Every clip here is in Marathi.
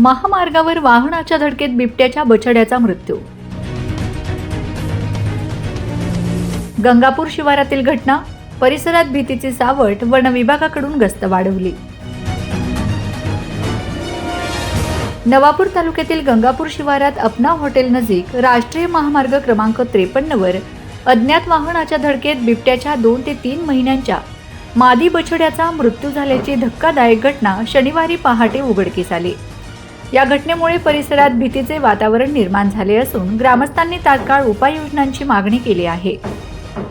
महामार्गावर वाहनाच्या धडकेत बिबट्याच्या बछड्याचा मृत्यू। गंगापूर शिवारातील घटना, परिसरात भीतीची सावट, वन विभागाकडून गस्त वाढवली। नवापूर तालुक्यातील गंगापूर शिवारात अपना हॉटेल नजीक राष्ट्रीय महामार्ग क्रमांक 53 वर अज्ञात वाहनाच्या धडकेत बिबट्याच्या 2 ते 3 महिन्यांच्या मादी बछड्याचा मृत्यू झाल्याची धक्कादायक घटना शनिवारी पहाटे उघडकीस आली। या घटनेमुळे परिसरात भीतीचे वातावरण निर्माण झाले असून ग्रामस्थांनी तात्काळ उपाययोजनांची मागणी केली आहे।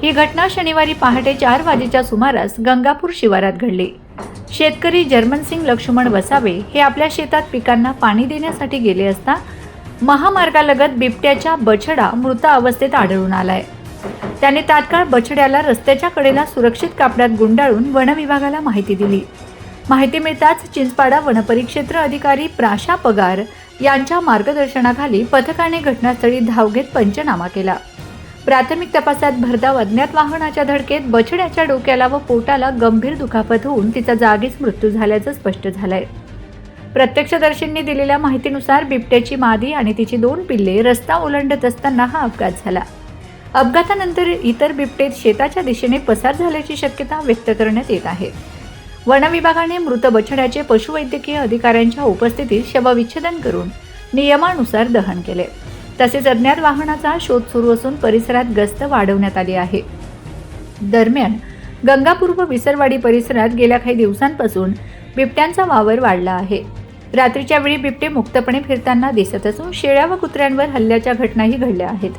ही घटना शनिवारी पहाटे 4 वाजेच्या सुमारास गंगापूर शिवारात घडली। शेतकरी जर्मनसिंग लक्ष्मण वसावे हे आपल्या शेतात पिकांना पाणी देण्यासाठी गेले असता महामार्गालगत बिबट्याचा बछडा मृत अवस्थेत आढळून आलाय। त्याने तात्काळ बछड्याला रस्त्याच्या कडेला सुरक्षित कापडात गुंडाळून वन विभागाला माहिती दिली। माहिती मिळताच चिंचपाडा वनपरिक्षेत्र अधिकारी प्राशा पगार यांच्या मार्गदर्शनाखाली पथकाने घटनास्थळी धाव घेत पंचनामा केला। प्राथमिक तपासात भरधाव अज्ञात वाहनाच्या धडकेत बछड्याच्या डोक्याला व पोटाला गंभीर दुखापत होऊन तिचा जागीच मृत्यू झाल्याचं स्पष्ट झालंय। प्रत्यक्षदर्शींनी दिलेल्या माहितीनुसार बिबट्याची मादी आणि तिची 2 पिल्ले रस्ता ओलांडत असताना हा अपघात झाला। अपघातानंतर इतर बिबटे शेताच्या दिशेने पसार झाल्याची शक्यता व्यक्त करण्यात येत आहे। वन विभागाने मृत बछड्याचे पशुवैद्यकीय अधिकाऱ्यांच्या उपस्थितीत शवविच्छेदन करून नियमानुसार दहन केले। तसेच अज्ञात वाहनाचा शोध सुरू असून परिसरात गस्त वाढवण्यात आली आहे। दरम्यान गंगापूर व विसरवाडी परिसरात गेल्या काही दिवसांपासून बिबट्यांचा वावर वाढला आहे। रात्रीच्या वेळी बिबटे मुक्तपणे फिरताना दिसत असून शेळ्या व कुत्र्यांवर हल्ल्याच्या घटनाही घडल्या आहेत।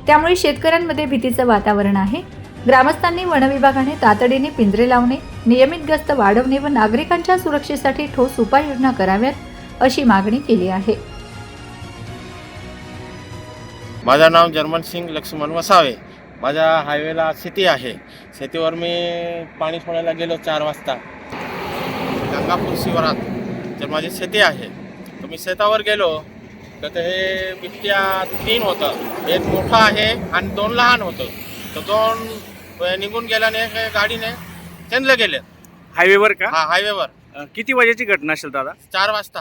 त्यामुळे शेतकऱ्यांमध्ये भीतीचं वातावरण आहे। ग्रामस्थांनी वन विभागाने तातडीने पिंजरे लावणे, नियमित गस्त वाढवणे व नागरिकांच्या सुरक्षेसाठी ठोस उपाययोजना कराव्यात अशी मागणी केली आहे। माझं नाव जर्मनसिंग लक्ष्मण वसावे। माझ्या हायवेला शेती आहे। शेतीवर मी पाणी सोडायला गेलो 4 वाजता गंगापूर शिवारात। तर माझी शेती आहे, तर मी शेतावर गेलो तर हे बिबट्या 3 होतं। एक मोठा आहे आणि 2 लहान होतं। तर 2 निघून गेल्याने गाडीने चंदले गेले। हायवेवर का? हा, हायवेवर। किती वाजेची घटना असेल दादा? 4 वाजता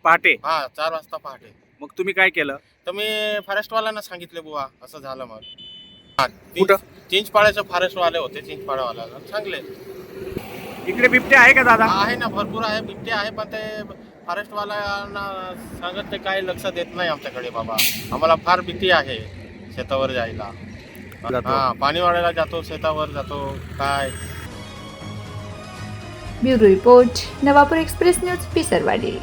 पहाटे? हा, 4 वाजता पहाटे। मग तुम्ही काय केलं? तर मी फॉरेस्टवाल्यांना सांगितले, बुवा असं झालं। मग कुठं? चिंचपाड्याचे फॉरेस्टवाले होते, चिंचपाड्यावाला सांगले। इकडे बिबटे आहे का दादा? आहे ना, भरपूर आहे, बिबटे आहे, पण ते फॉरेस्टवाल्यांना सांगत ते काही लक्ष देत नाही आमच्याकडे। बाबा आम्हाला फार भीती आहे शेतावर जायला। हा, पाणी वाढायला जातो, शेतावर जातो काय। Bureau report, Navapur express news, पिसरवाडी।